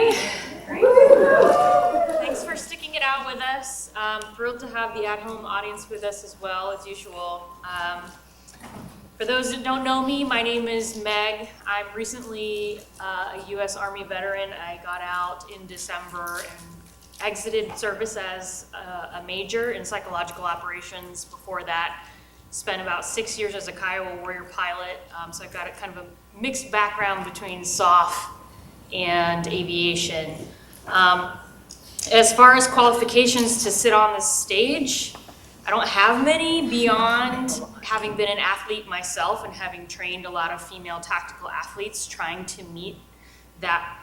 morning. Thanks for sticking it out with us. Thrilled to have the at-home audience with us as well, as usual. For those that don't know me, my name is Meg. I'm recently a U.S. Army veteran. I got out in December and exited service as a major in psychological operations. Before that, spent about 6 years as a Kiowa warrior pilot. So I've got a kind of a mixed background between SOF and aviation. As far as qualifications to sit on this stage, I don't have many beyond having been an athlete myself and having trained a lot of female tactical athletes trying to meet that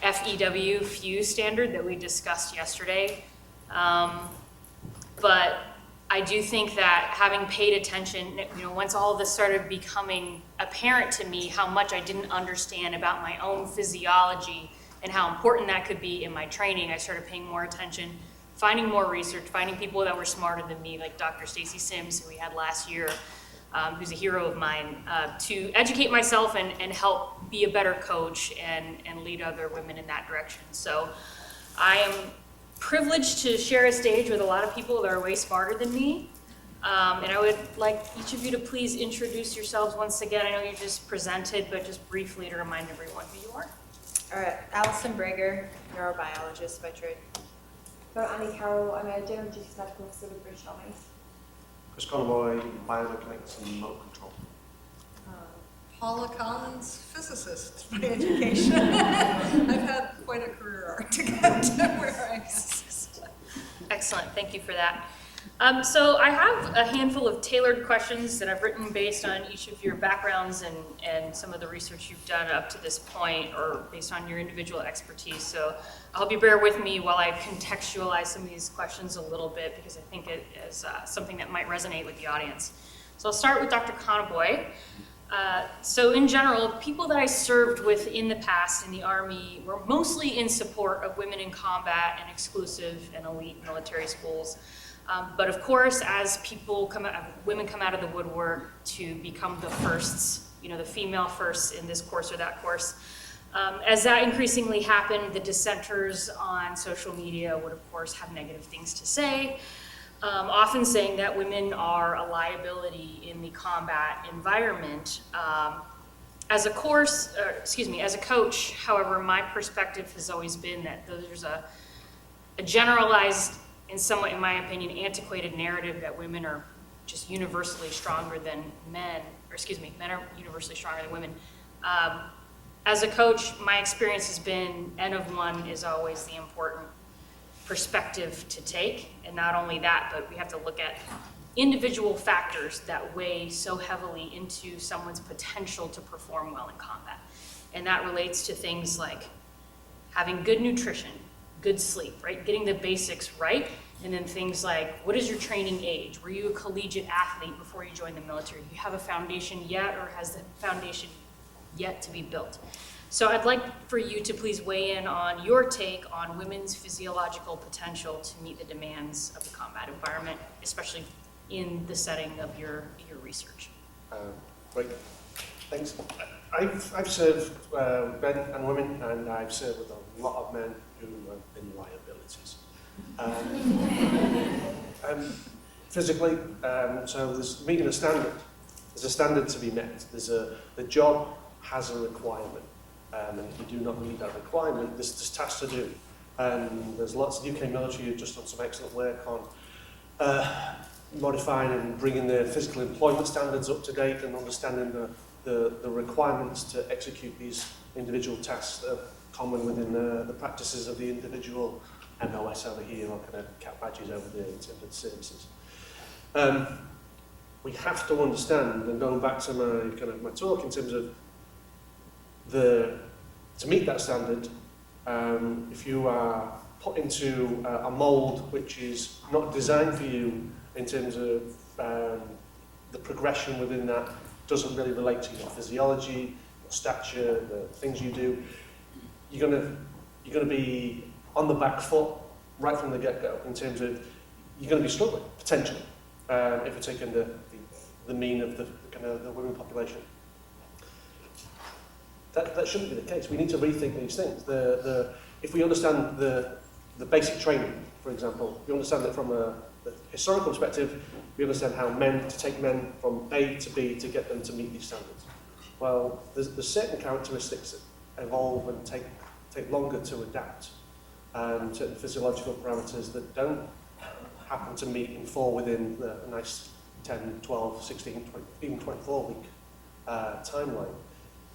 FEW FEW standard that we discussed yesterday. But I do think that having paid attention, once all of this started becoming apparent to me, how much I didn't understand about my own physiology and how important that could be in my training, I started paying more attention, finding more research, finding people that were smarter than me, like Dr. Stacy Sims, who we had last year, who's a hero of mine, to educate myself and help be a better coach and lead other women in that direction. So I am privileged to share a stage with a lot of people that are way smarter than me. And I would like each of you to please introduce yourselves once again. I know you just presented, but just briefly to remind everyone who you are. All right, Allison Brager, neurobiologist by trade. So I'm Carroll. I'm a general duty medical officer with British Army. Connaboy, biomechanics and remote control. Paula Collins, physicist by education. I've had quite a career arc to get to where I'm. Excellent, thank you for that. So I have a handful of tailored questions that I've written based on each of your backgrounds and some of the research you've done up to this point, or based on your individual expertise. So I hope you bear with me while I contextualize some of these questions a little bit, because I think it is something that might resonate with the audience. So I'll start with Dr. Connaboy. So in general, people that I served with in the past in the Army were mostly in support of women in combat and exclusive and elite military schools. But of course, as women come out of the woodwork to become the firsts, the female firsts in this course or that course, as that increasingly happened, the dissenters on social media would of course have negative things to say, often saying that women are a liability in the combat environment. As a coach, however, my perspective has always been that there's a generalized, and somewhat, in my opinion, antiquated narrative that women are just universally stronger than men, men are universally stronger than women. As a coach, my experience has been N of one is always the important perspective to take. And not only that, but we have to look at individual factors that weigh so heavily into someone's potential to perform well in combat. And that relates to things like having good nutrition, good sleep, right? Getting the basics right. And then things like, what is your training age? Were you a collegiate athlete before you joined the military? Do you have a foundation yet, or has the foundation yet to be built? So I'd like for you to please weigh in on your take on women's physiological potential to meet the demands of the combat environment, especially in the setting of your research. Great, thanks. I've served men and women, and I've served with a lot of men who have been liabilities. Physically, so there's meeting a standard. There's a standard to be met. The job has a requirement, and if you do not meet that requirement, there's tasks to do. There's lots of UK military who've just done some excellent work on modifying and bringing their physical employment standards up to date and understanding the requirements to execute these individual tasks that are common within the practices of the individual MOS over here, or kind of cap badges over there in terms of the services. We have to understand, and going back to my talk in terms of to meet that standard, if you are put into a mould which is not designed for you in terms of the progression within that, doesn't really relate to your physiology, your stature, the things you do, you're going to be on the back foot right from the get-go in terms of you're going to be struggling potentially if you're taking the mean of the women population. That shouldn't be the case. We need to rethink these things. if we understand the basic training, for example, we understand it from the historical perspective, we understand how to take men from A to B to get them to meet these standards. Well, there's certain characteristics that evolve and take longer to adapt, certain physiological parameters that don't happen to fall within a nice 10, 12, 16, 20, even 24-week timeline.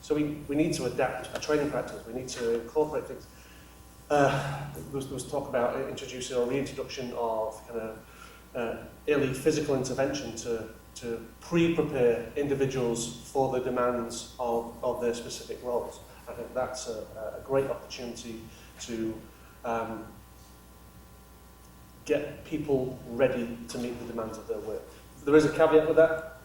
So we need to adapt our training practice. We need to incorporate things. There was talk about introducing or reintroduction of kind of early physical intervention to pre-prepare individuals for the demands of their specific roles. I think that's a great opportunity to get people ready to meet the demands of their work. There is a caveat with that.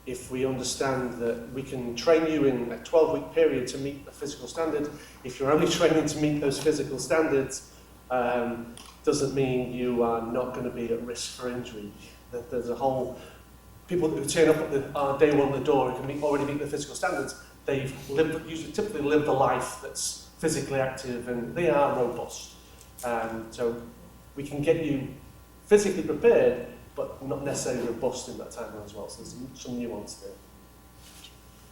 If we understand that we can train you in a 12-week period to meet a physical standard, if you're only training to meet those physical standards, doesn't mean you are not going to be at risk for injury. There's a whole... People who turn up at day one at the door who can already meet the physical standards, they've typically lived a life that's physically active and they are robust. So we can get you physically prepared, but not necessarily robust in that timeline as well. So there's some nuance there.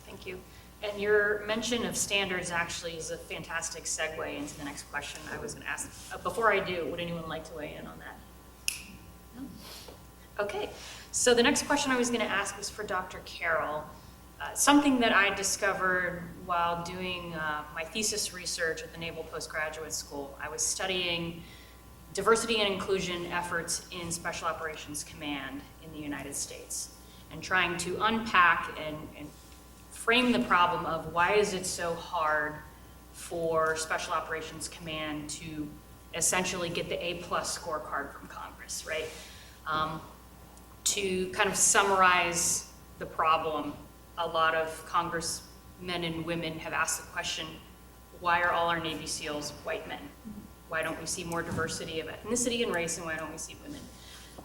Thank you. And your mention of standards actually is a fantastic segue into the next question I was going to ask. Before I do, would anyone like to weigh in on that? No? Okay. So the next question I was going to ask was for Dr. Carroll. Something that I discovered while doing my thesis research at the Naval Postgraduate School. I was studying diversity and inclusion efforts in Special Operations Command in the United States and trying to unpack and frame the problem of why is it so hard for Special Operations Command to essentially get the A+ scorecard from Congress, right? To kind of summarize the problem, a lot of congressmen and women have asked the question, why are all our Navy SEALs white men? Why don't we see more diversity of ethnicity and race, and why don't we see women?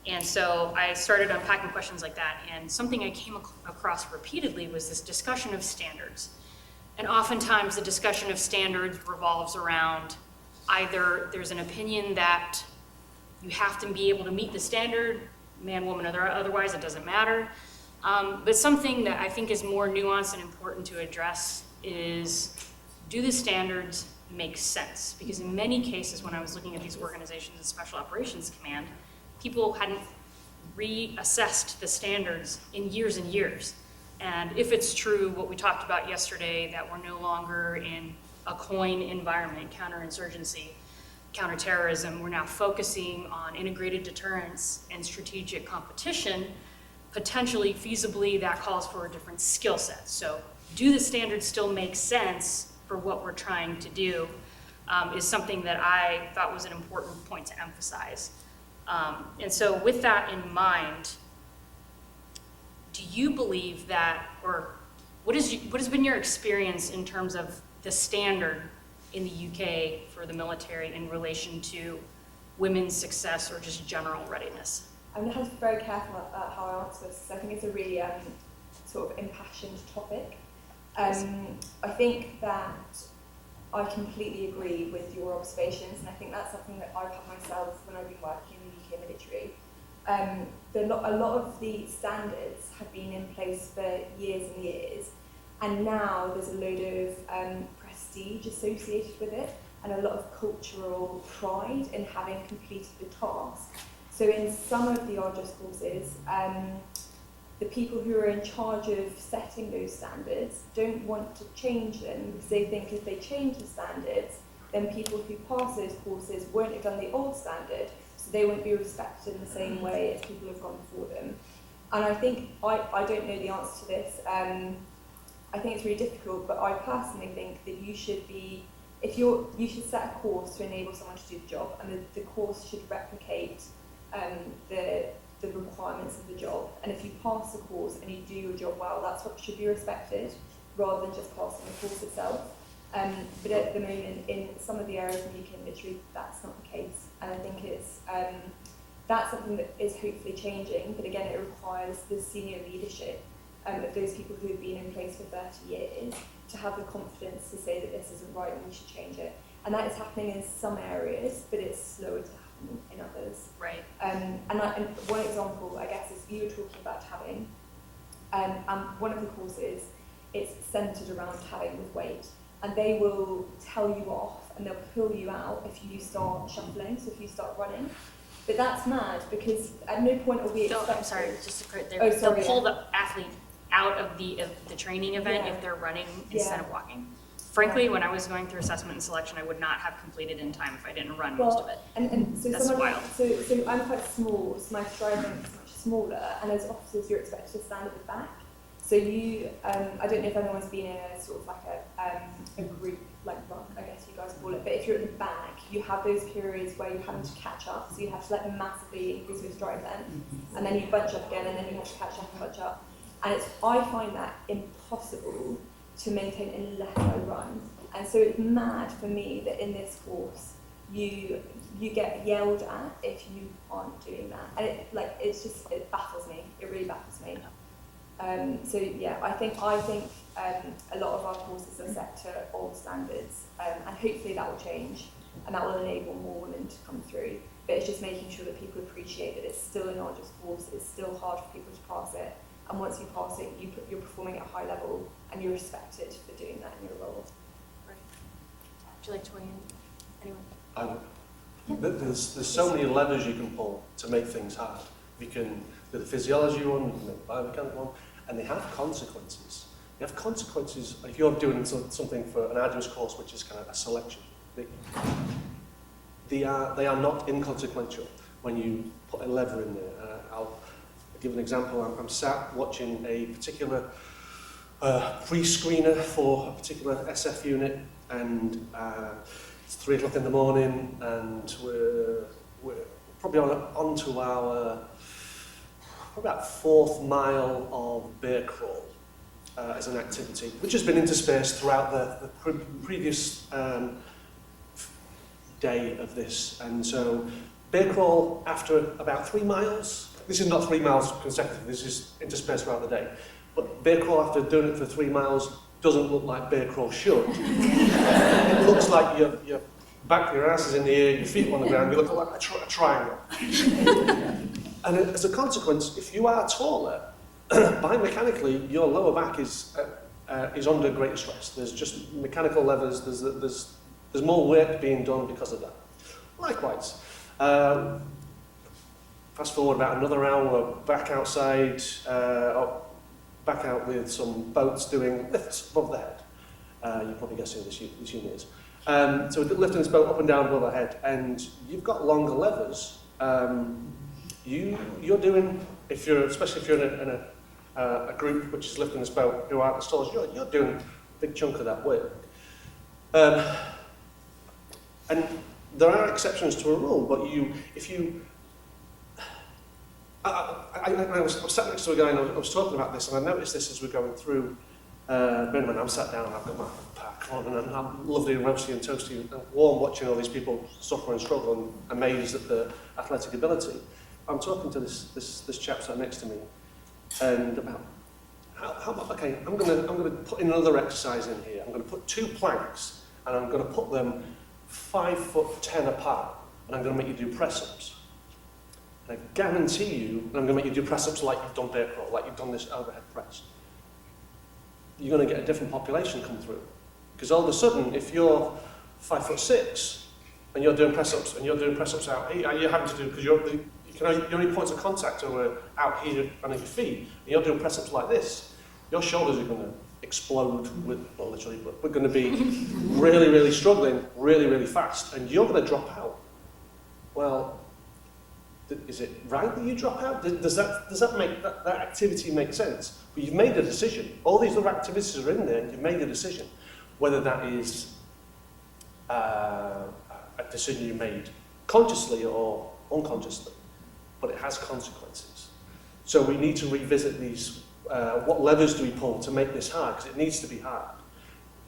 And so I started unpacking questions like that, and something I came across repeatedly was this discussion of standards. And oftentimes the discussion of standards revolves around either there's an opinion that you have to be able to meet the standard, man, woman, otherwise it doesn't matter. But something that I think is more nuanced and important to address is, do the standards make sense? Because in many cases when I was looking at these organizations in Special Operations Command, people hadn't reassessed the standards in years and years. And if it's true, what we talked about yesterday, that we're no longer in a COIN environment, counterinsurgency, counterterrorism, we're now focusing on integrated deterrence and strategic competition, potentially, feasibly, that calls for a different skill set. So do the standards still make sense for what we're trying to do is something that I thought was an important point to emphasize. And so with that in mind, do you believe that, or what has been your experience in terms of the standard in the UK for the military in relation to women's success or just general readiness? I'm going to have to be very careful about how I answer this, because I think it's a really sort of impassioned topic. I think that I completely agree with your observations, and I think that's something that I've had myself when I've been working in the UK military. A lot of the standards have been in place for years and years, and now there's a load of prestige associated with it, and a lot of cultural pride in having completed the task. So in some of the arduous courses, the people who are in charge of setting those standards don't want to change them, because they think if they change the standards, then people who pass those courses won't have done the old standard, so they won't be respected in the same way as people who have gone before them. And I think, I don't know the answer to this, I think it's really difficult, but I personally think that you should be, you should set a course to enable someone to do the job, and the course should replicate the requirements of the job. And if you pass the course and you do your job well, that's what should be respected, rather than just passing the course itself. But at the moment, in some of the areas in the UK military, that's not the case. And I think it's that's something that is hopefully changing, but again, it requires the senior leadership of those people who have been in place for 30 years to have the confidence to say that this isn't right and we should change it. And that is happening in some areas, but it's slower to happen in others. Right. And one example, I guess, is you were talking about tabbing. And one of the courses, it's centered around tabbing with weight. And they will tell you off and they'll pull you out if you start shuffling, so if you start running. But that's mad because at no point are we expected... I'm sorry, just to correct there. Oh, sorry, They'll pull the athlete out of the training event Yeah. if they're running Yeah. instead of walking. Frankly, when I was going through assessment and selection, I would not have completed in time if I didn't run most of it. And so That's someone, wild. so I'm quite small, so my stride length is much smaller, and as officers you're expected to stand at the back. So you, I don't know if anyone's been in a sort of like a group like run, I guess you guys call it, but if you're at the back, you have those periods where you're having to catch up, so you have to like massively increase your stride length, and then you bunch up again, and then you have to catch up and bunch up. And I find that impossible to maintain unless I run. And so it's mad for me that in this course, you get yelled at if you aren't doing that. And it baffles me. It really baffles me. So yeah, I think a lot of our courses are set to old standards, and hopefully that will change, and that will enable more women to come through. But it's just making sure that people appreciate that it's still an arduous course, it's still hard for people to pass it, and once you pass it, you're performing at a high level, and you're respected for doing that in your role. Right. Would you like to weigh in? Anyone? There's so many levers you can pull to make things hard. You can do the physiology one, you can make the biomechanical one, and they have consequences. You have consequences if you're doing something for an arduous course, which is kind of a selection. They are not inconsequential when you put a lever in there. I'll give an example. I'm sat watching a particular pre-screener for a particular SF unit, and it's 3 o'clock in the morning, and we're probably on to our probably about 4th mile of bear crawl as an activity, which has been interspersed throughout the previous day of this. And so bear crawl after about 3 miles. This is not 3 miles consecutive, this is interspersed throughout the day. But bear crawl after doing it for 3 miles doesn't look like bear crawl should. It looks like your back, your ass is in the air, your feet on the ground, you look like a triangle. And as a consequence, if you are taller, biomechanically, your lower back is under greater stress. There's just mechanical levers, there's more work being done because of that. Likewise, fast forward about another hour, we're back outside, back out with some boats doing lifts above the head. You're probably guessing this unit is. So we're lifting this boat up and down above our head, and you've got longer levers. You're doing, especially if you're in a group which is lifting this boat who aren't as tall as you're doing a big chunk of that work. And there are exceptions to a rule, but I was sat next to a guy and I was talking about this, and I noticed this as we're going through Birmingham. I'm sat down and I've got my pack on, and I'm lovely and roasty and toasty and warm watching all these people suffer and struggle and amazed at the athletic ability. I'm talking to this chap sat next to me, and about okay, I'm going to put in another exercise in here. I'm going to put 2 planks, and I'm going to put them 5'10" apart, and I'm going to make you do press-ups. And I guarantee you, and I'm going to make you do press-ups like you've done bear crawl, like you've done this overhead press. You're going to get a different population come through, because all of a sudden, if you're 5'6" and you're doing press-ups, and you're doing press-ups out here, and you're having to do because your only points of contact are out here and at your feet, and you're doing press-ups like this, your shoulders are going to explode not literally, but we're going to be really, really struggling, really, really fast, and you're going to drop out. Well, is it right that you drop out? Does that make that activity make sense? But you've made a decision. All these other activities are in there, and you've made a decision. Whether that is a decision you made consciously or unconsciously, but it has consequences. So we need to revisit these. What levers do we pull to make this hard? Because it needs to be hard.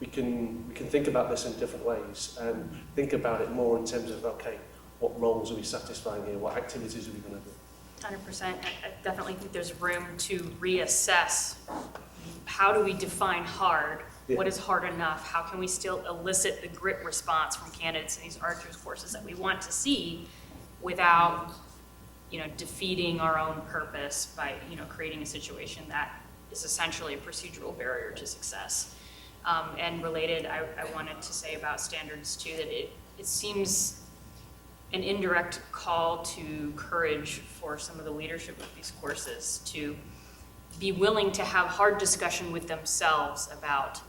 We can think about this in different ways and think about it more in terms of, okay, what roles are we satisfying here? What activities are we going to do? 100%. I definitely think there's room to reassess how do we define hard Yeah. What is hard enough? How can we still elicit the grit response from candidates in these archers courses that we want to see without, defeating our own purpose by, creating a situation that is essentially a procedural barrier to success. And related, I wanted to say about standards too, that it seems an indirect call to courage for some of the leadership of these courses to be willing to have hard discussion with themselves about,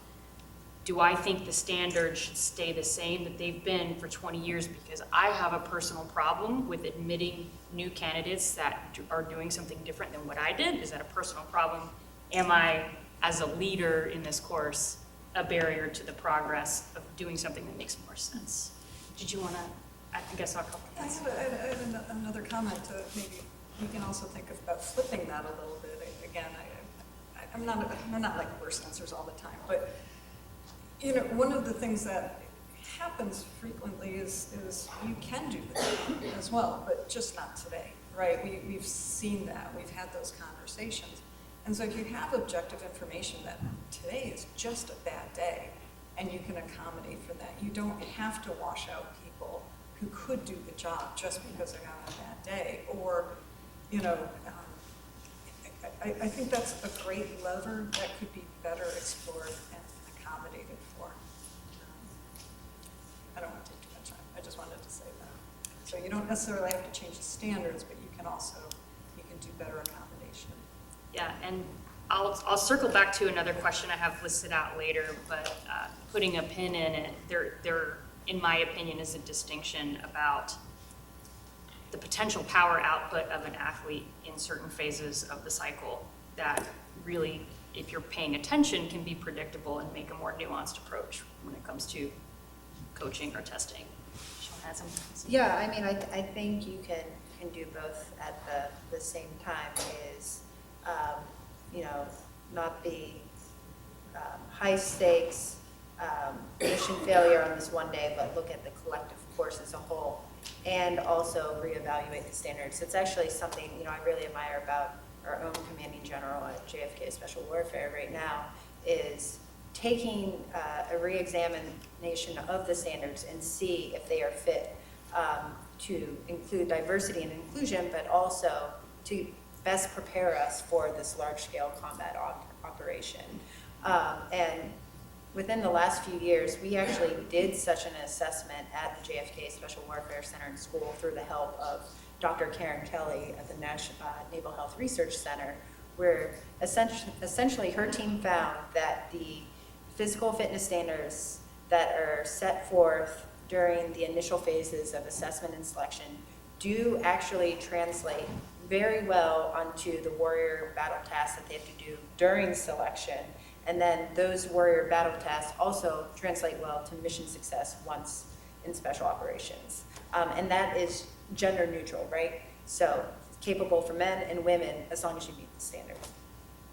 do I think the standards should stay the same that they've been for 20 years because I have a personal problem with admitting new candidates that are doing something different than what I did? Is that a personal problem? Am I, as a leader in this course, a barrier to the progress of doing something that makes more sense? Did you want to, I guess I'll couple I that. have another comment to maybe we can also think about flipping that a little bit. Again, I'm not like worse answers all the time, but one of the things that happens frequently is you can do that as well, but just not today, right? We've seen that, we've had those conversations. And so if you have objective information that today is just a bad day, and you can accommodate for that, you don't have to wash out people who could do the job just because they're having a bad day. Or, I think that's a great lever that could be better explored and accommodated for. I don't want to take too much time. I just wanted to say that. So you don't necessarily have to change the standards, but you can do better accommodation. Yeah, and I'll circle back to another question I have listed out later, but putting a pin in it, there, in my opinion, is a distinction about the potential power output of an athlete in certain phases of the cycle that really, if you're paying attention, can be predictable and make a more nuanced approach when it comes to coaching or testing. Sean has some. Yeah, I mean, I think you can do both at the same time is, not be high stakes, mission failure on this one day, but look at the collective course as a whole, and also reevaluate the standards. It's actually something, I really admire about our own commanding general at JFK Special Warfare right now, is taking a re-examination of the standards and see if they are fit to include diversity and inclusion, but also to best prepare us for this large-scale combat operation. And within the last few years, we actually did such an assessment at the JFK Special Warfare Center and School through the help of Dr. Karen Kelly at the Naval Health Research Center, where essentially her team found that the physical fitness standards that are set forth during the initial phases of assessment and selection do actually translate very well onto the warrior battle tasks that they have to do during selection. And then those warrior battle tasks also translate well to mission success once in special operations. And that is gender neutral, right? So capable for men and women as long as you meet the standard.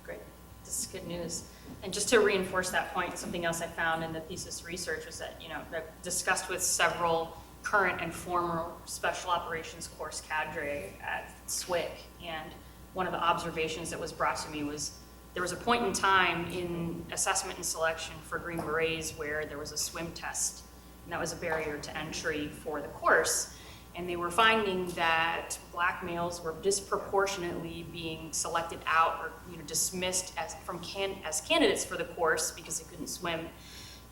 Great, this is good news. And just to reinforce that point, something else I found in the thesis research was that, I've discussed with several current and former special operations course cadre at SWIC, and one of the observations that was brought to me was there was a point in time in assessment and selection for Green Berets where there was a swim test, and that was a barrier to entry for the course. And they were finding that black males were disproportionately being selected out or dismissed as candidates for the course because they couldn't swim.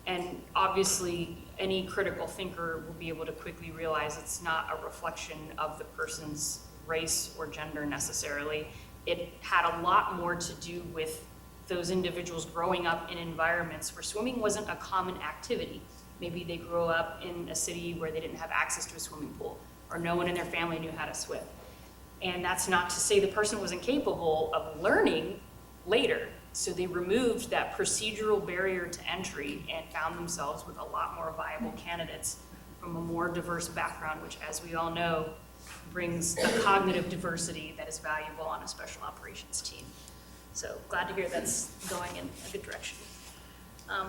And obviously, any critical thinker will be able to quickly realize it's not a reflection of the person's race or gender necessarily. It had a lot more to do with those individuals growing up in environments where swimming wasn't a common activity. Maybe they grew up in a city where they didn't have access to a swimming pool, or no one in their family knew how to swim. And that's not to say the person wasn't capable of learning later. So they removed that procedural barrier to entry and found themselves with a lot more viable candidates from a more diverse background, which, as we all know, brings a cognitive diversity that is valuable on a special operations team. So glad to hear that's going in a good direction.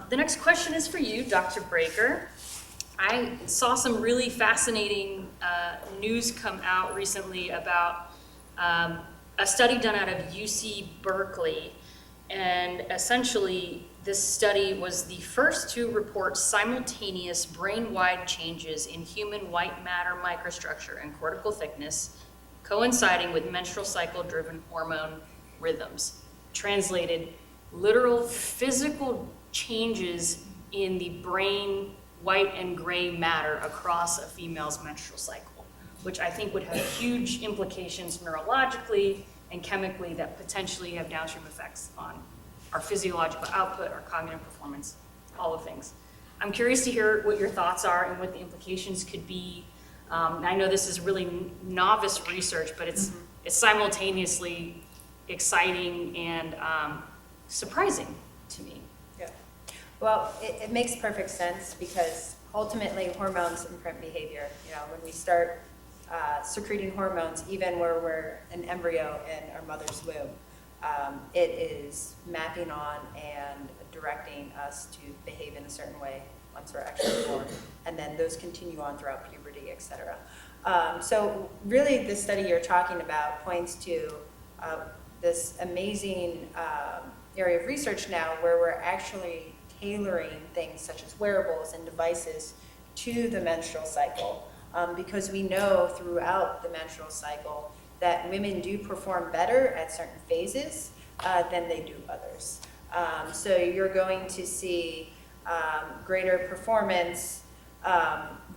The next question is for you, Dr. Brager. I saw some really fascinating news come out recently about a study done out of UC Berkeley, and essentially this study was the first to report simultaneous brain-wide changes in human white matter microstructure and cortical thickness coinciding with menstrual cycle-driven hormone rhythms. Translated, literal physical changes in the brain white and gray matter across a female's menstrual cycle, which I think would have huge implications neurologically and chemically that potentially have downstream effects on our physiological output, our cognitive performance, all of things. I'm curious to hear what your thoughts are and what the implications could be. I know this is really novice research, but it's simultaneously exciting and surprising to me. Yeah. Well, it makes perfect sense because ultimately hormones imprint behavior. You know, when we start secreting hormones, even where we're an embryo in our mother's womb, it is mapping on and directing us to behave in a certain way once we're actually born. And then those continue on throughout puberty, et cetera. So really the study you're talking about points to this amazing area of research now where we're actually tailoring things such as wearables and devices to the menstrual cycle. Because we know throughout the menstrual cycle that women do perform better at certain phases than they do others. So you're going to see greater performance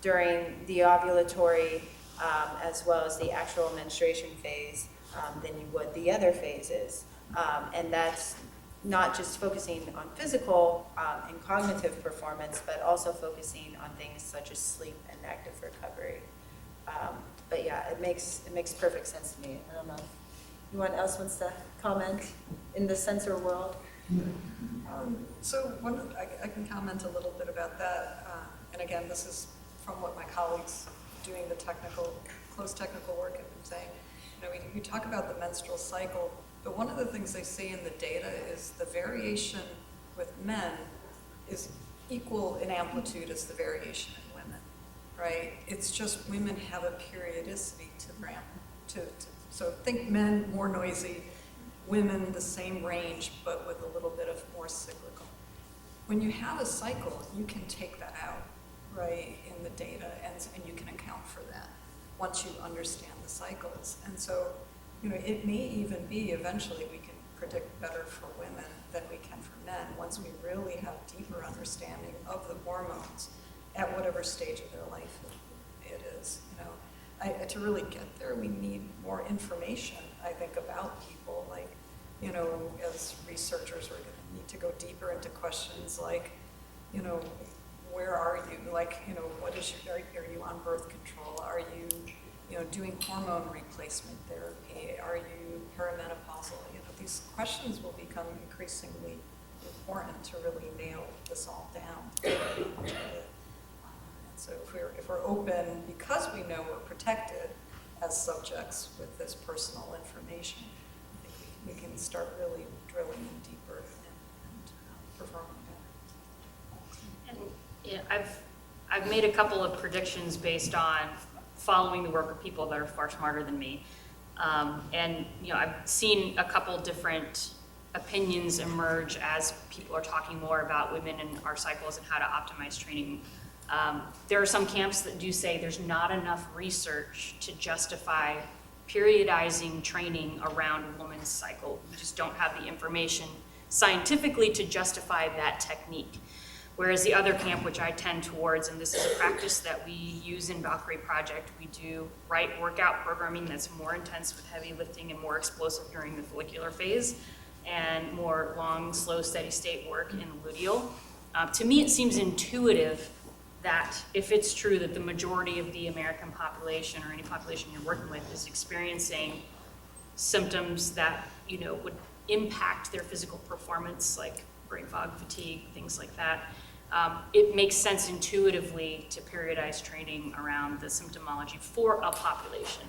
during the ovulatory as well as the actual menstruation phase than you would the other phases. And that's not just focusing on physical and cognitive performance, but also focusing on things such as sleep and active recovery. But yeah, it makes perfect sense to me. I don't know. Anyone else wants to comment in the sensor world? So I can comment a little bit about that. And again, this is from what my colleagues doing the close technical work have been saying. You know, we talk about the menstrual cycle, but one of the things they see in the data is the variation with men is equal in amplitude as the variation in women, right? It's just women have a periodicity to ramp. So think men more noisy, women the same range, but with a little bit of more cyclical. When you have a cycle, you can take that out, right, in the data, and you can account for that once you understand the cycles. And so, you know, it may even be eventually we can predict better for women than we can for men once we really have deeper understanding of the hormones at whatever stage of their life it is. You know, to really get there, we need more information, I think, about people. Like, you know, as researchers, we're going to need to go deeper into questions like, you know, where are you? Like, you know, what is are you on birth control? Are you know, doing hormone replacement therapy? Are you perimenopausal? You know, these questions will become increasingly important to really nail this all down. And so if we're open, because we know we're protected as subjects with this personal information, I think we can start really drilling in deeper and performing better. And yeah, I've made a couple of predictions based on following the work of people that are far smarter than me. And you know, I've seen a couple different opinions emerge as people are talking more about women and our cycles and how to optimize training. There are some camps that do say there's not enough research to justify periodizing training around a woman's cycle. We just don't have the information scientifically to justify that technique. Whereas the other camp, which I tend towards, and this is a practice that we use in Valkyrie Project, we do right workout programming that's more intense with heavy lifting and more explosive during the follicular phase, and more long, slow, steady state work in the luteal. To me, it seems intuitive that if it's true that the majority of the American population or any population you're working with is experiencing symptoms that, you know, would impact their physical performance, like brain fog, fatigue, things like that, it makes sense intuitively to periodize training around the symptomology for a population.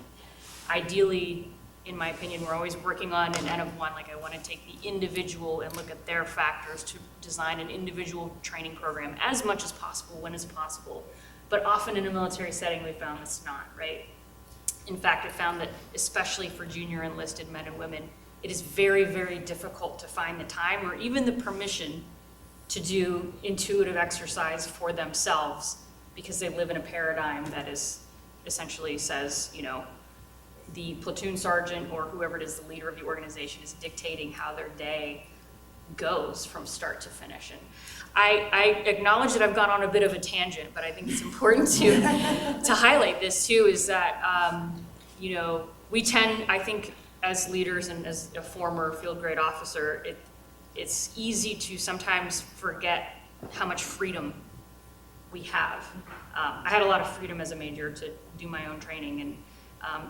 Ideally, in my opinion, we're always working on an N of one, like I want to take the individual and look at their factors to design an individual training program as much as possible, when it's possible. But often in a military setting, we found it's not, right? In fact, I found that especially for junior enlisted men and women, it is very, very difficult to find the time or even the permission to do intuitive exercise for themselves because they live in a paradigm that is essentially says, you know, the platoon sergeant or whoever it is, the leader of the organization, is dictating how their day goes from start to finish. And I acknowledge that I've gone on a bit of a tangent, but I think it's important to highlight this too, is that, you know, we tend, I think, as leaders and as a former field grade officer, it's easy to sometimes forget how much freedom we have. I had a lot of freedom as a major to do my own training, and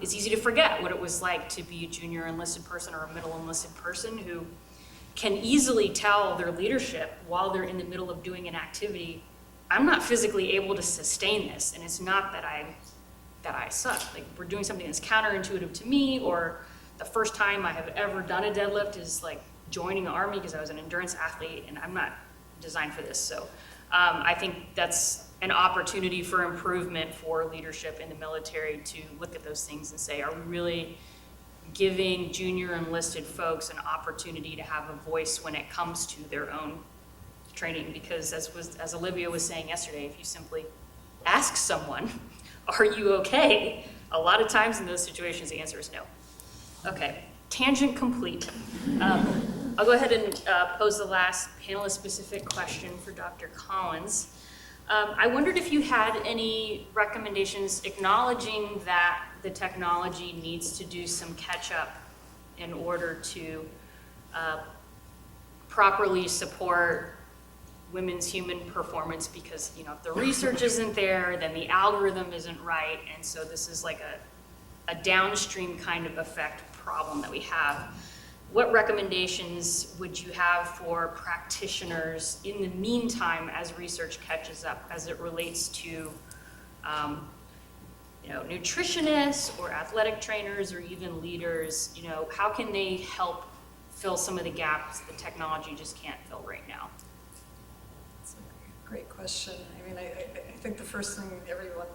it's easy to forget what it was like to be a junior enlisted person or a middle enlisted person who can easily tell their leadership while they're in the middle of doing an activity, I'm not physically able to sustain this, and it's not that I suck. Like, we're doing something that's counterintuitive to me, or the first time I have ever done a deadlift is like joining the Army because I was an endurance athlete, and I'm not designed for this. So I think that's an opportunity for improvement for leadership in the military to look at those things and say, are we really giving junior enlisted folks an opportunity to have a voice when it comes to their own training? Because as Olivia was saying yesterday, if you simply ask someone, are you okay? A lot of times in those situations, the answer is no. Okay, tangent complete. I'll go ahead and pose the last panelist-specific question for Dr. Collins. I wondered if you had any recommendations acknowledging that the technology needs to do some catch-up in order to properly support women's human performance, because, you know, if the research isn't there, then the algorithm isn't right, and so this is like a downstream kind of effect problem that we have. What recommendations would you have for practitioners in the meantime as research catches up as it relates to, you know, nutritionists or athletic trainers or even leaders? You know, how can they help fill some of the gaps the technology just can't fill right now? That's a great question. I mean, I think the first thing everyone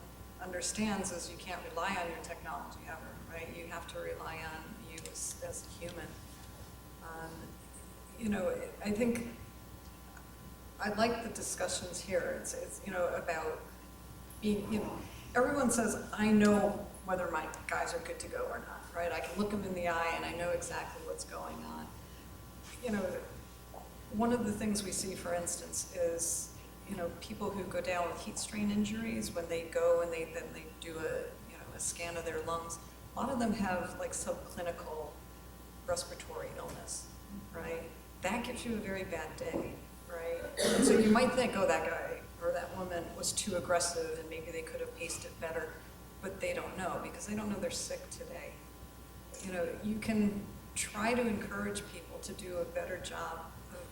understands is you can't rely on your technology ever, right? You have to rely on you as a human. You know, I think I like the discussions here. It's you know, about being, you know, everyone says, I know whether my guys are good to go or not, right? I can look them in the eye and I know exactly what's going on. You know, one of the things we see, for instance, is, you know, people who go down with heat strain injuries, when they go and then they do a scan of their lungs, a lot of them have like subclinical respiratory illness, right? That gives you a very bad day, right? And so you might think, oh, that guy or that woman was too aggressive and maybe they could have paced it better, but they don't know because they don't know they're sick today. You know, you can try to encourage people to do a better job of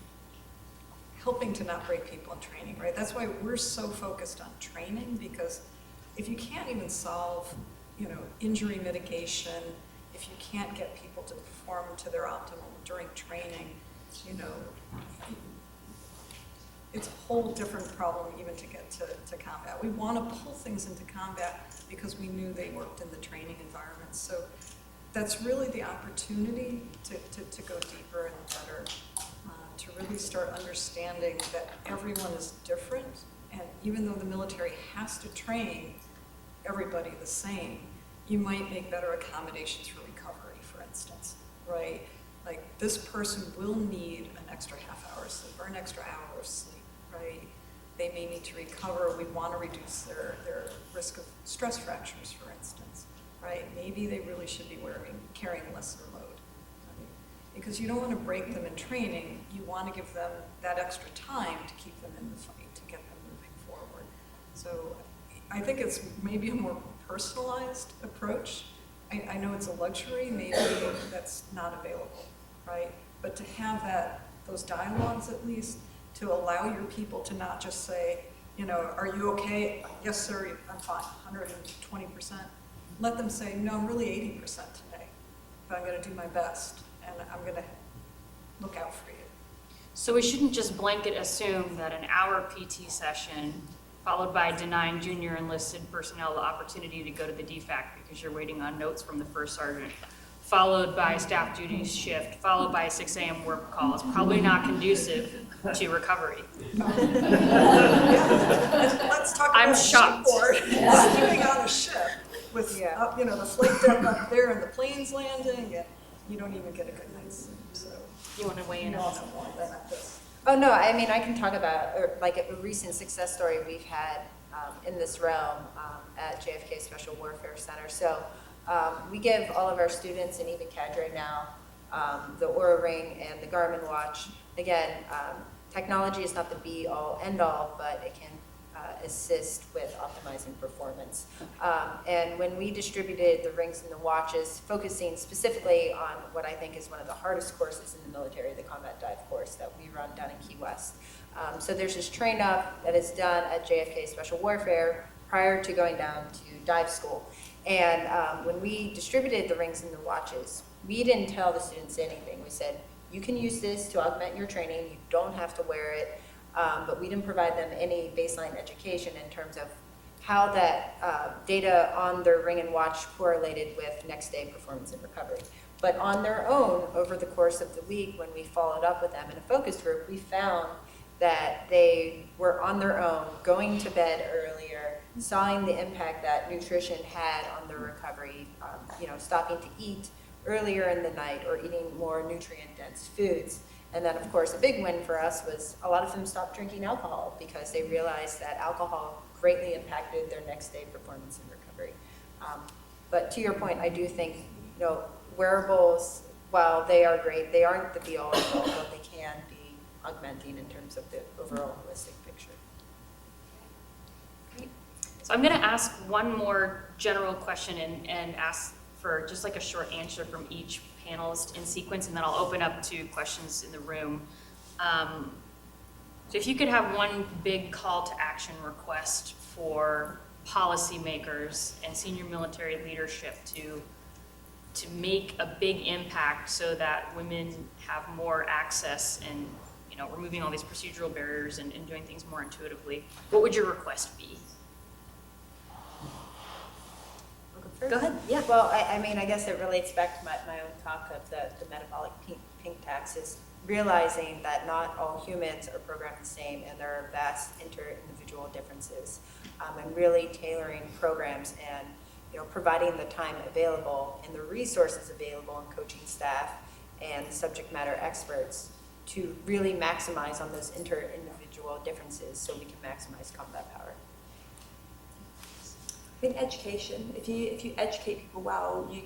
helping to not break people in training, right? That's why we're so focused on training, because if you can't even solve, you know, injury mitigation, if you can't get people to perform to their optimal during training, you know, it's a whole different problem even to get to combat. We want to pull things into combat because we knew they worked in the training environment. So that's really the opportunity to go deeper and better, to really start understanding that everyone is different, and even though the military has to train everybody the same, you might make better accommodations for recovery, for instance, right? Like, this person will need an extra half hour of sleep or an extra hour of sleep, right? They may need to recover. We want to reduce their risk of stress fractures, for instance, right? Maybe they really should be carrying lesser load. Right? Because you don't want to break them in training. You want to give them that extra time to keep them in the fight, to get them moving forward. So I think it's maybe a more personalized approach. I know it's a luxury, maybe that's not available, right? But to have those dialogues at least, to allow your people to not just say, you know, are you okay? Yes, sir, I'm fine, 120%. Let them say, no, I'm really 80% today, but I'm gonna do my best, and I'm gonna look out for you. So we shouldn't just blanket assume that an hour PT session followed by denying junior enlisted personnel the opportunity to go to the DFAC because you're waiting on notes from the first sergeant followed by staff duty shift, followed by a 6 a.m. work call is probably not conducive to recovery. Let's talk I'm about shocked. shipboard. Sleeping on a ship with, Yeah. you know, the flight deck up there and the planes landing, and you don't even get a good night's sleep, so. You want to weigh in You on also that? want that. Oh, no, I mean, I can talk about, like, a recent success story we've had in this realm at JFK Special Warfare Center. So we give all of our students, and even cadre now, the Oura Ring and the Garmin watch. Again, technology is not the be-all, end-all, but it can assist with optimizing performance. And when we distributed the rings and the watches, focusing specifically on what I think is one of the hardest courses in the military, the combat dive course that we run down in Key West. So there's this train up that is done at JFK Special Warfare prior to going down to dive school. And when we distributed the rings and the watches, we didn't tell the students anything. We said, you can use this to augment your training, you don't have to wear it. But we didn't provide them any baseline education in terms of how that data on their ring and watch correlated with next day performance and recovery. But on their own, over the course of the week, when we followed up with them in a focus group, we found that they were on their own, going to bed earlier, saw the impact that nutrition had on their recovery, you know, stopping to eat earlier in the night or eating more nutrient-dense foods. And then, of course, a big win for us was a lot of them stopped drinking alcohol because they realized that alcohol greatly impacted their next day performance and recovery. But to your point, I do think, you know, wearables, while they are great, they aren't the be-all and all, but they can be augmenting in terms of the overall holistic picture. Great. So I'm going to ask one more general question and ask for just like a short answer from each panelist in sequence, and then I'll open up to questions in the room. So if you could have one big call to action request for policymakers and senior military leadership to make a big impact so that women have more access and, you know, removing all these procedural barriers and doing things more intuitively, what would your request be? Go ahead. Yeah. Well, I mean, I guess it relates back to my own talk of the metabolic pink tax, is realizing that not all humans are programmed the same and there are vast inter-individual differences, and really tailoring programs and, you know, providing the time available and the resources available and coaching staff and subject matter experts to really maximize on those inter-individual differences so we can maximize combat power. I think education, if you educate people well, you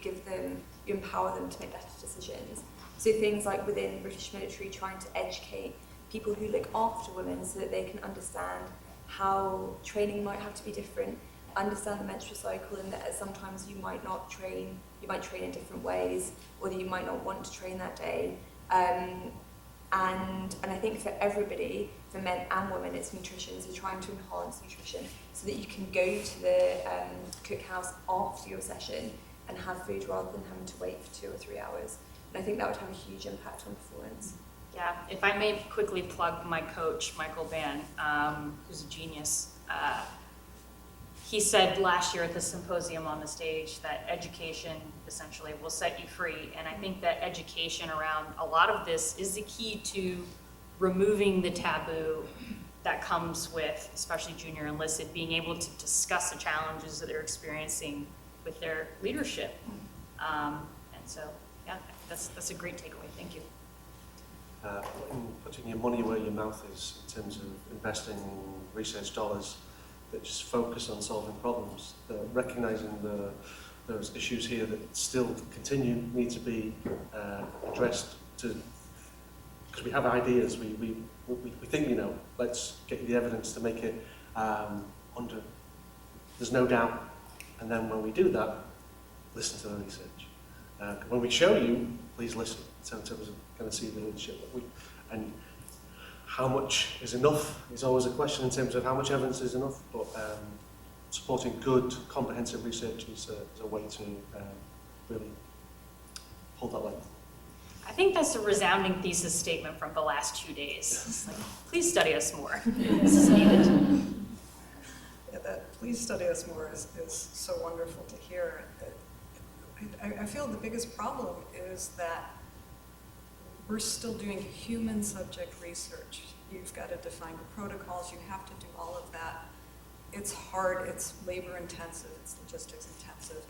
empower them to make better decisions. So things like within the British military, trying to educate people who look after women so that they can understand how training might have to be different, understand the menstrual cycle, and that sometimes you might train in different ways, or that you might not want to train that day. And I think for everybody, for men and women, it's nutrition. So trying to enhance nutrition so that you can go to the cookhouse after your session and have food rather than having to wait for 2 or 3 hours. And I think that would have a huge impact on performance. Yeah, if I may quickly plug my coach, Michael Ban, who's a genius. He said last year at the symposium on the stage that education essentially will set you free. And I think that education around a lot of this is the key to removing the taboo that comes with, especially junior enlisted, being able to discuss the challenges that they're experiencing with their leadership. And so, yeah, that's a great takeaway. Thank you. Putting your money where your mouth is in terms of investing in research dollars that just focus on solving problems, recognizing those issues here that still need to be addressed, because we have ideas, we think we know, let's get you the evidence to make it there's no doubt, and then when we do that, listen to the research. When we show you, please listen, in terms of going to see the leadership and how much is enough is always a question in terms of how much evidence is enough, but supporting good, comprehensive research is a way to really hold that level. I think that's a resounding thesis statement from the last 2 days. It's like, please study us more. This is needed. Yeah, that please study us more is so wonderful to hear. I feel the biggest problem is that we're still doing human subject research. You've got to define the protocols, you have to do all of that. It's hard, it's labor intensive, it's logistics intensive,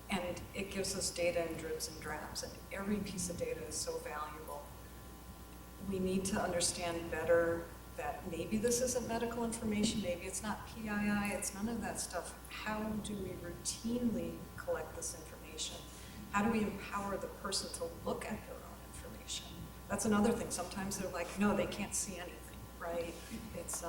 and it gives us data in dribs and drabs, and every piece of data is so valuable. We need to understand better that maybe this isn't medical information, maybe it's not PII, it's none of that stuff. How do we routinely collect this information? How do we empower the person to look at their own information? That's another thing. Sometimes they're like, no, they can't see anything, right? It's,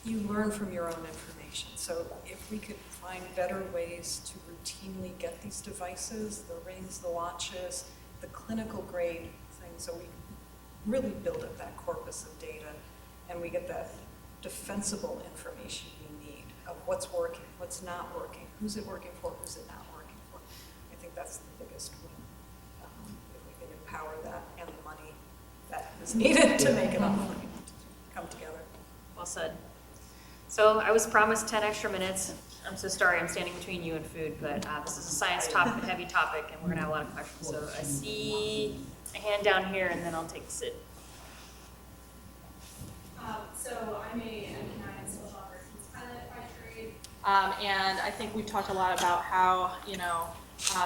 you learn from your own information. So if we could find better ways to routinely get these devices, the rings, the watches, the clinical grade things, so we really build up that corpus of data and we get that defensible information we need of what's working, what's not working, who's it working for, who's it not working for. I think that's the biggest win, if we can empower that and the money that is needed to make it all come together. Well said. So I was promised 10 extra minutes. I'm so sorry I'm standing between you and food, but this is a science heavy topic and we're gonna have a lot of questions. So I see a hand down here and then I'll take a sit. So I'm a social operations pilot by trade, and I think we've talked a lot about how,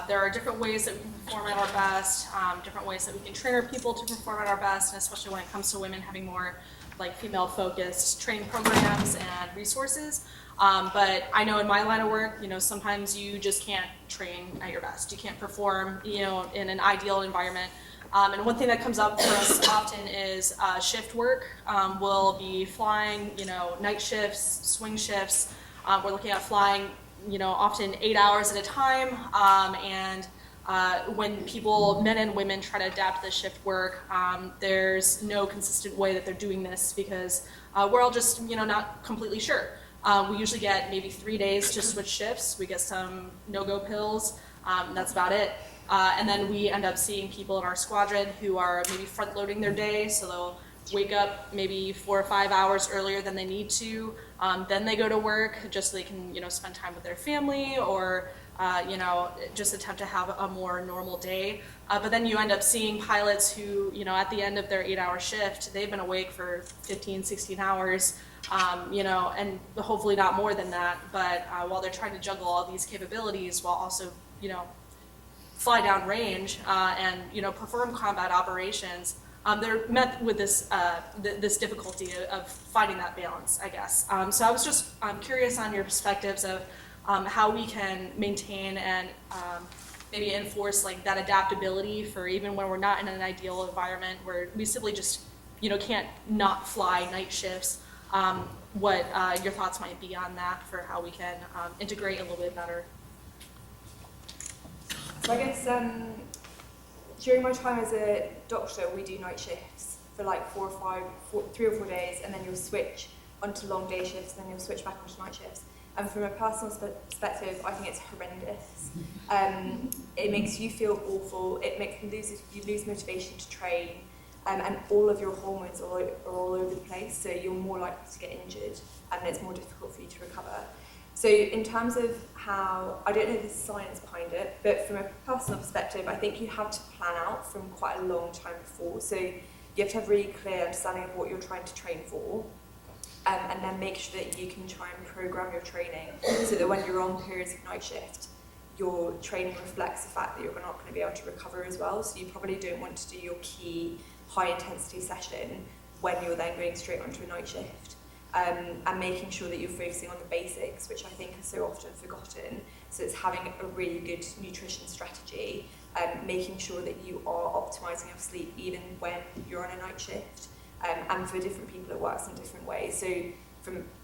there are different ways that we can perform at our best, different ways that we can train our people to perform at our best, and especially when it comes to women having more like female-focused training programs and resources. But I know in my line of work, sometimes you just can't train at your best. You can't perform, in an ideal environment. And one thing that comes up for us often is shift work. We'll be flying, night shifts, swing shifts. We're looking at flying, often 8 hours at a time. And when people, men and women, try to adapt to the shift work, there's no consistent way that they're doing this because we're all just, not completely sure. We usually get maybe 3 days to switch shifts. We get some no-go pills. That's about it. And then we end up seeing people in our squadron who are maybe front-loading their day, so they'll wake up maybe 4 or 5 hours earlier than they need to. Then they go to work just so they can, spend time with their family or, just attempt to have a more normal day. But then you end up seeing pilots who, at the end of their 8-hour shift, they've been awake for 15, 16 hours, and hopefully not more than that. But while they're trying to juggle all these capabilities while also, fly down range and perform combat operations, they're met with this this difficulty of finding that balance, I guess. So I was just curious on your perspectives of how we can maintain and maybe enforce like that adaptability for even when we're not in an ideal environment where we simply just can't not fly night shifts. What your thoughts might be on that for how we can integrate a little bit better. So I guess during my time as a doctor, we do night shifts for like 3 or 4 days, and then you'll switch onto long day shifts, and then you'll switch back onto night shifts. And from a personal perspective, I think it's horrendous. It makes you feel awful. It makes you lose motivation to train, and all of your hormones are all over the place. So you're more likely to get injured, and it's more difficult for you to recover. So in terms of how, I don't know the science behind it, but from a personal perspective, I think you have to plan out from quite a long time before. So you have to have really clear understanding of what you're trying to train for, and then make sure that you can try and program your training so that when you're on periods of night shift, your training reflects the fact that you're not going to be able to recover as well. So you probably don't want to do your key high intensity session when you're then going straight onto a night shift. And making sure that you're focusing on the basics, which I think are so often forgotten. So it's having a really good nutrition strategy, making sure that you are optimizing your sleep even when you're on a night shift. And for different people, it works in different ways. So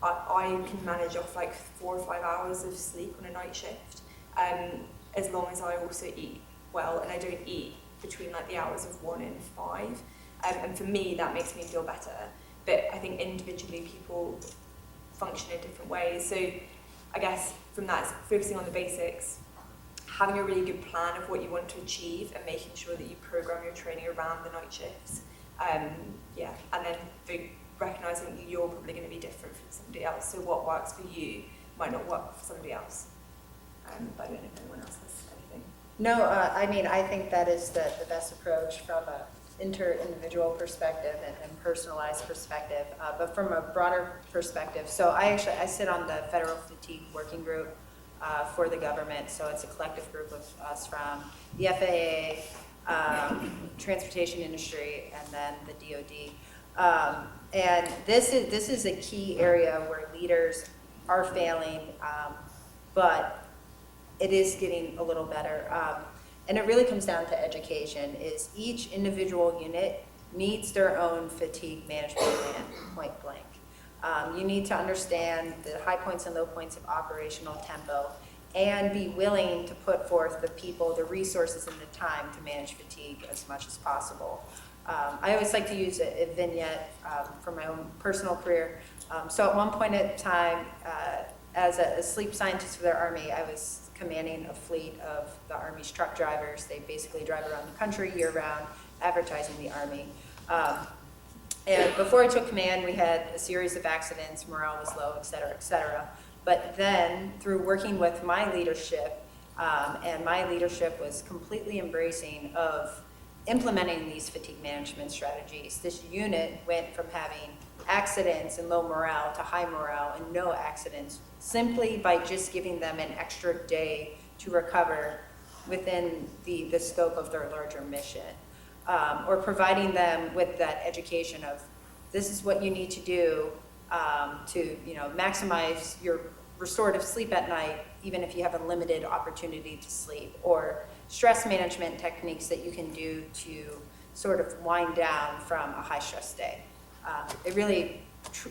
I can manage off like 4 or 5 hours of sleep on a night shift, as long as I also eat well, and I don't eat between like the hours of 1 and 5. And for me, that makes me feel better. But I think individually people function in different ways. So I guess from that, it's focusing on the basics, having a really good plan of what you want to achieve, and making sure that you program your training around the night shifts. And then recognizing that you're probably going to be different from somebody else. So what works for you might not work for somebody else. But I don't know if anyone else has No, I mean, I think that is the best approach from a inter-individual perspective and personalized perspective, but from a broader perspective. So I sit on the Federal Fatigue Working Group for the government. So it's a collective group of us from the FAA, transportation industry, and then the DoD. And this is a key area where leaders are failing, but it is getting a little better. And it really comes down to education, is each individual unit needs their own fatigue management plan, point blank. You need to understand the high points and low points of operational tempo and be willing to put forth the people, the resources, and the time to manage fatigue as much as possible. I always like to use a vignette from my own personal career. So at one point in time, as a sleep scientist for the Army, I was commanding a fleet of the Army's truck drivers. They basically drive around the country year-round, advertising the Army. And before I took command, we had a series of accidents, morale was low, et cetera, et cetera. But then, through working with my leadership, and my leadership was completely embracing of implementing these fatigue management strategies, this unit went from having accidents and low morale to high morale and no accidents, simply by just giving them an extra day to recover within the scope of their larger mission, or providing them with that education of this is what you need to do to maximize your restorative sleep at night, even if you have a limited opportunity to sleep, or stress management techniques that you can do to sort of wind down from a high stress day. It really,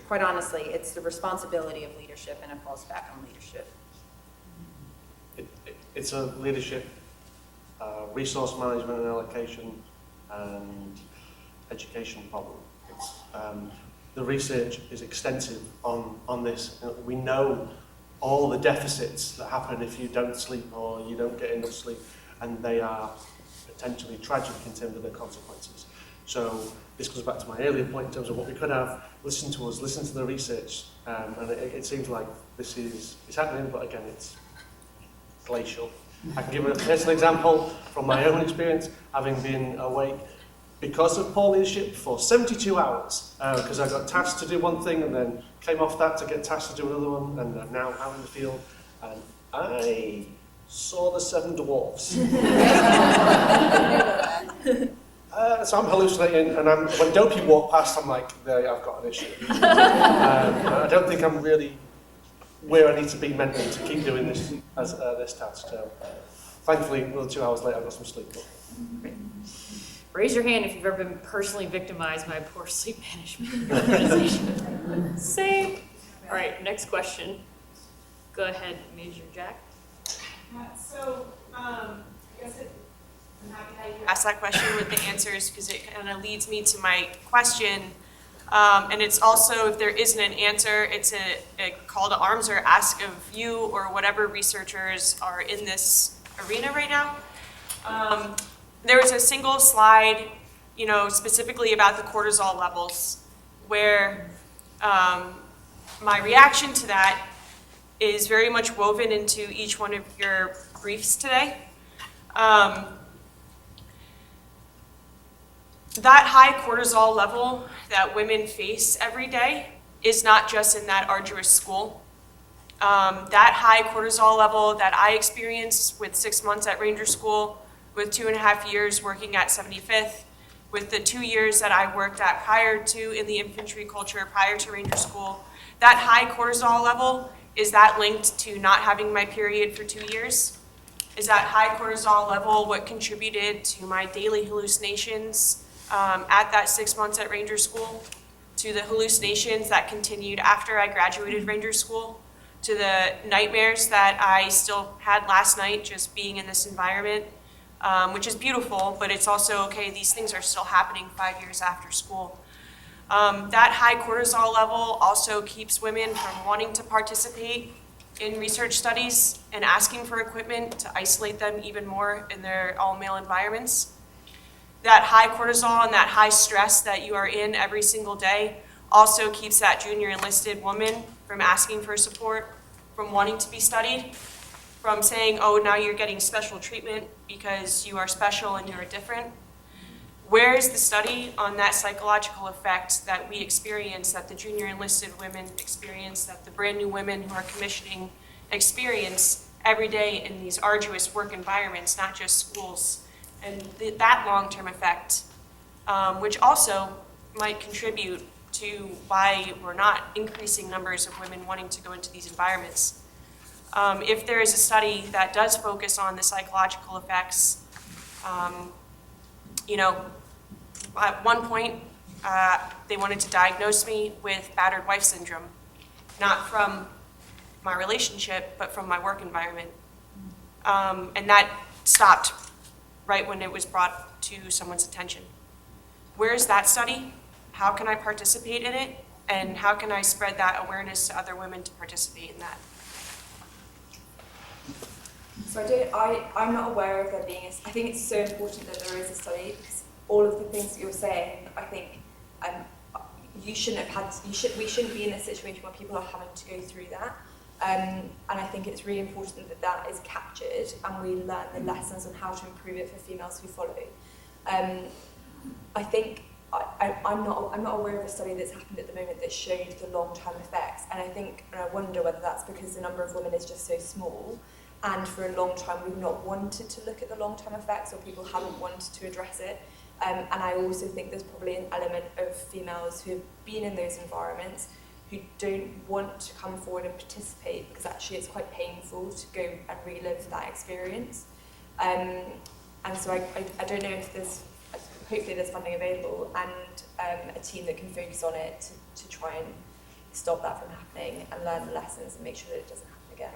quite honestly, it's the responsibility of leadership, and it falls back on leadership. It's a leadership, resource management and allocation, and education problem. The research is extensive on this. We know all the deficits that happen if you don't sleep or you don't get enough sleep, and they are potentially tragic in terms of their consequences. So this goes back to my earlier point in terms of what we could have. Listen to us, listen to the research, and it seems like this is happening, but again, it's glacial. I can give a personal example from my own experience, having been awake because of poor leadership for 72 hours, because I got tasked to do one thing and then came off that to get tasked to do another one, and I'm now out in the field, and I saw the 7 dwarfs. So I'm hallucinating, and when Dopey walked past, I'm like, there, I've got an issue. I don't think I'm really where I need to be mentally to keep doing this as this task. So, thankfully, another 2 hours later, I got some sleep. Raise your hand if you've ever been personally victimized by poor sleep management organization. Same. All right, next question. Go ahead, Major Jack. I guess I'm happy that you asked that question with the answers, because it kind of leads me to my question. And it's also, if there isn't an answer, it's a call to arms or ask of you or whatever researchers are in this arena right now. There was a single slide, specifically about the cortisol levels, where my reaction to that is very much woven into each one of your briefs today. That high cortisol level that women face every day is not just in that arduous school. That high cortisol level that I experienced with 6 months at Ranger School, with 2.5 years working at 75th, with the 2 years that I worked at prior to in the infantry culture, prior to Ranger School, that high cortisol level, is that linked to not having my period for 2 years? Is that high cortisol level what contributed to my daily hallucinations at that 6 months at Ranger School, to the hallucinations that continued after I graduated Ranger School, to the nightmares that I still had last night just being in this environment, which is beautiful, but it's also, okay, these things are still happening 5 years after school. That high cortisol level also keeps women from wanting to participate in research studies and asking for equipment to isolate them even more in their all-male environments. That high cortisol and that high stress that you are in every single day also keeps that junior enlisted woman from asking for support, from wanting to be studied, from saying, oh, now you're getting special treatment because you are special and you're different. Where is the study on that psychological effect that we experience, that the junior enlisted women experience, that the brand new women who are commissioning experience every day in these arduous work environments, not just schools? And that long-term effect, which also might contribute to why we're not increasing numbers of women wanting to go into these environments. If there is a study that does focus on the psychological effects, you know, at one point, they wanted to diagnose me with battered wife syndrome, not from my relationship, but from my work environment. And that stopped right when it was brought to someone's attention. Where is that study? How can I participate in it? And how can I spread that awareness to other women to participate in that? So I'm not aware of there being I think it's so important that there is a study, because all of the things that you're saying, I think we shouldn't be in a situation where people are having to go through that. And I think it's really important that that is captured and we learn the lessons on how to improve it for females who follow. I think I'm not aware of a study that's happened at the moment that showed the long-term effects, and I wonder whether that's because the number of women is just so small, and for a long time we've not wanted to look at the long-term effects, or people haven't wanted to address it. And I also think there's probably an element of females who have been in those environments who don't want to come forward and participate because actually it's quite painful to go and relive that experience. And so I don't know if hopefully there's funding available and a team that can focus on it to try and stop that from happening and learn the lessons and make sure that it doesn't happen again.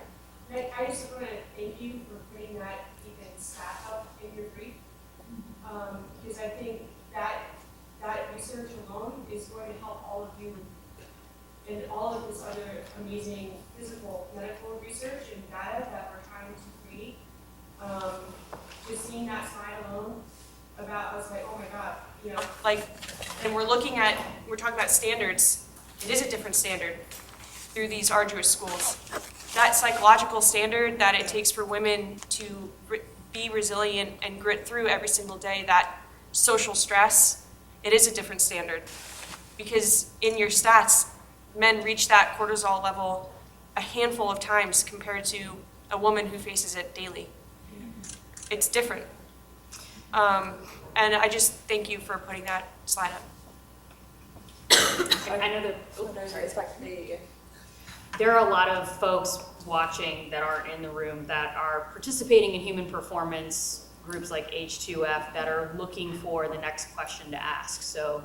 I just want to thank you for putting that even stat up in your brief, because I think that research alone is going to help all of you and all of this other amazing physical medical research and data that we're trying to create. Just seeing that slide alone about, I was like, oh my God, you know, like, and we're talking about standards. It is a different standard through these arduous schools. That psychological standard that it takes for women to be resilient and grit through every single day, that social stress, it is a different standard. Because in your stats, men reach that cortisol level a handful of times compared to a woman who faces it daily. It's different. And I just thank you for putting that slide up. I know there are a lot of folks watching that aren't in the room that are participating in human performance groups like H2F that are looking for the next question to ask. So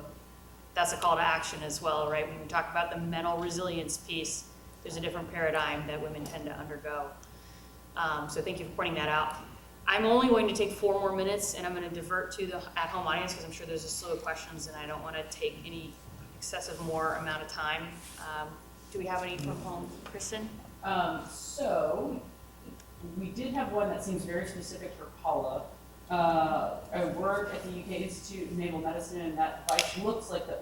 that's a call to action as well, right? When we talk about the mental resilience piece, there's a different paradigm that women tend to undergo. So thank you for pointing that out. I'm only going to take 4 more minutes, and I'm going to divert to the at-home audience because I'm sure there's a slew of questions, and I don't want to take any excessive more amount of time. Do we have any from home, Kristen? So we did have one that seems very specific for Paula. I work at the UK Institute of Naval Medicine, and that device looks like the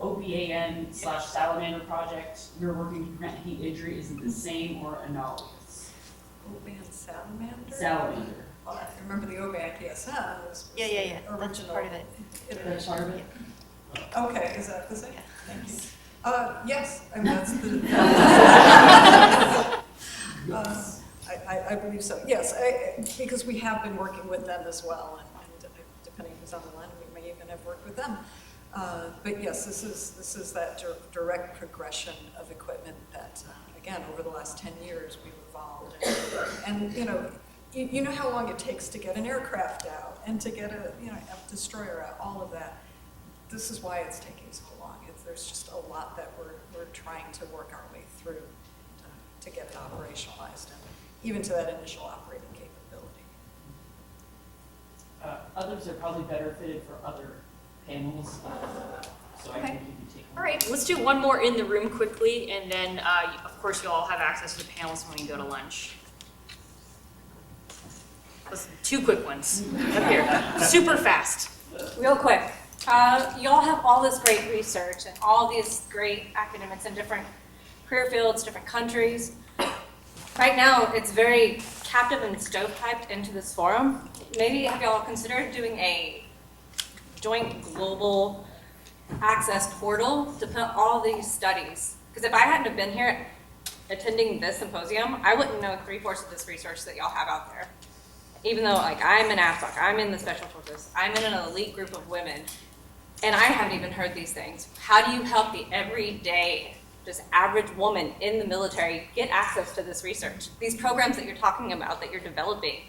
OBAN/Salamander project. You're working to prevent heat injury. Is it the same or analogous? OBAN Salamander? Salamander. I remember the OBAN, yes. Yeah. Original. That's part of it. That's part of it. Okay, is that the same? Thank you. Yes, I mean, that's the. I believe so. Yes, because we have been working with them as well, and depending who's on the line, we may even have worked with them. But yes, this is that direct progression of equipment that, again, over the last 10 years we've evolved, and you know how long it takes to get an aircraft out and to get a destroyer out, all of that. This is why it's taking so long. There's just a lot that we're trying to work our way through to get it operationalized, and even to that initial operating capability. Others are probably better fitted for other panels, so I think you can take one. All right, let's do one more in the room quickly, and then, of course, you'll all have access to the panels when you go to lunch. Let's 2 quick ones up here, super fast. Real quick, you all have all this great research and all these great academics in different career fields, different countries. Right now, it's very captive and stovepiped into this forum, maybe have y'all considered doing a joint global access portal to put all these studies? Because if I hadn't have been here attending this symposium, I wouldn't know 3/4 of this research that y'all have out there. Even though, like, I'm in AFSOC, I'm in the Special Forces, I'm in an elite group of women, and I haven't even heard these things. How do you help the everyday, just average woman in the military get access to this research? These programs that you're talking about, that you're developing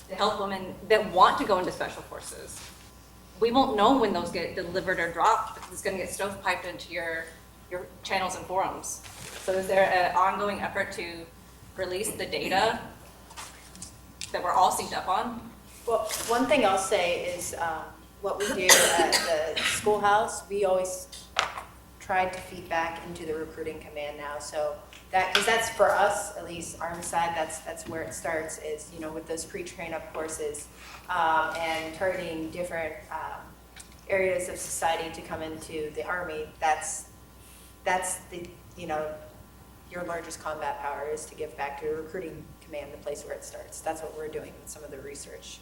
to help women that want to go into Special Forces. We won't know when those get delivered or dropped because it's going to get stovepiped into your channels and forums. So is there an ongoing effort to release the data that we're all synced up on? Well, one thing I'll say is what we do at the schoolhouse, we always try to feed back into the recruiting command now. So that, because that's for us, at least Army side, that's where it starts is, you know, with those pre-train up courses and targeting different areas of society to come into the Army. That's the, you know, your largest combat power is to give back to a recruiting command, the place where it starts. That's what we're doing with some of the research.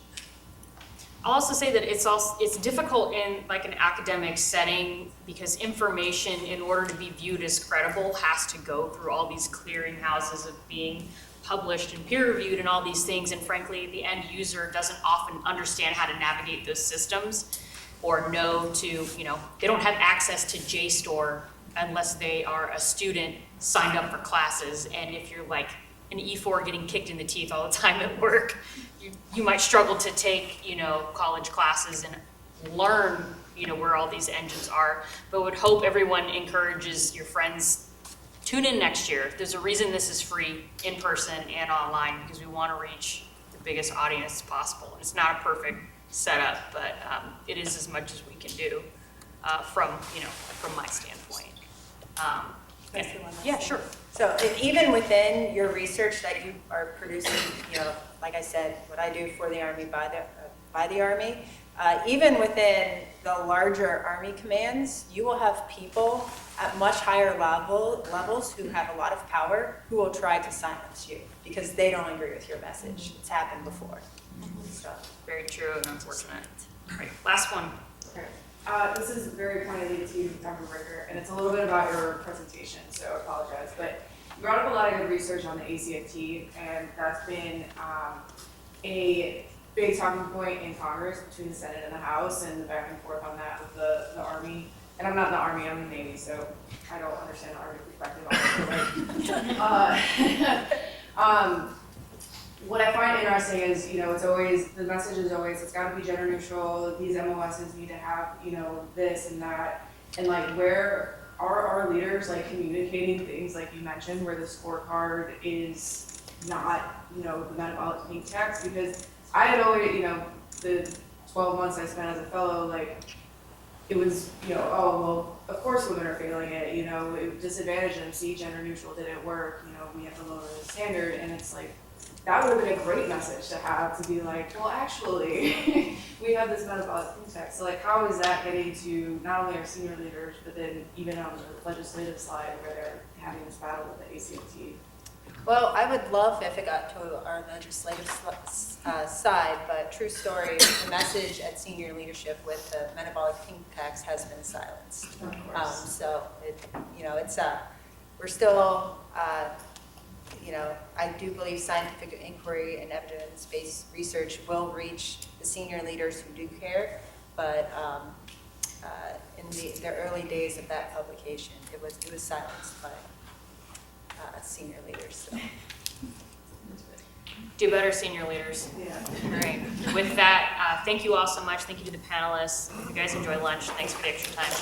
I'll also say that it's difficult in like an academic setting because information, in order to be viewed as credible, has to go through all these clearinghouses of being published and peer reviewed and all these things. And frankly, the end user doesn't often understand how to navigate those systems or know to, you know, they don't have access to JSTOR unless they are a student signed up for classes. And if you're like an E4 getting kicked in the teeth all the time at work, you might struggle to take, you know, college classes and learn, you know, where all these engines are. But would hope everyone encourages your friends, tune in next year. There's a reason this is free in person and online, because we want to reach the biggest audience possible. It's not a perfect setup, but it is as much as we can do from my standpoint. Yeah, sure. So and even within your research that you are producing, you know, like I said, what I do for the Army, by the Army, even within the larger Army commands, you will have people at much higher levels who have a lot of power who will try to silence you because they don't agree with your message. It's happened before. So. Very true and unfortunate. Right, last one. Okay. This is very pointedly to Dr. Brager, and it's a little bit about your presentation, so I apologize. But you brought up a lot of good research on the ACFT, and that's been a big talking point in Congress between the Senate and the House, and the back and forth on that with the Army. And I'm not in the Army, I'm in the Navy, so I don't understand the Army perspective on it. What I find interesting is, you know, it's always, the message is always, it's gotta be gender neutral, these MOSs need to have, you know, this and that, and like, where are our leaders, like, communicating things like you mentioned, where the scorecard is not, you know, the metabolic pink text, because I had always, you know, the 12 months I spent as a fellow, like, it was, you know, oh, well, of course women are failing it, you know, it disadvantaged them, see, gender neutral didn't work, you know, we have to lower the standard, and it's like, that would have been a great message to have, to be like, well, actually, we have this metabolic text. So, like, how is that getting to not only our senior leaders, but then even on the legislative side where they're having this battle with the ACFT? Well, I would love if it got to our legislative side, but true story, the message at senior leadership with the metabolic pink tax has been silenced. Of course. So, you know, it's we're still. You know, I do believe scientific inquiry and evidence-based research will reach the senior leaders who do care, but in the early days of that publication, it was silenced by senior leaders. So. Do better, senior leaders. Yeah. Great. With that, thank you all so much. Thank you to the panelists. If you guys enjoy lunch, thanks for the extra time.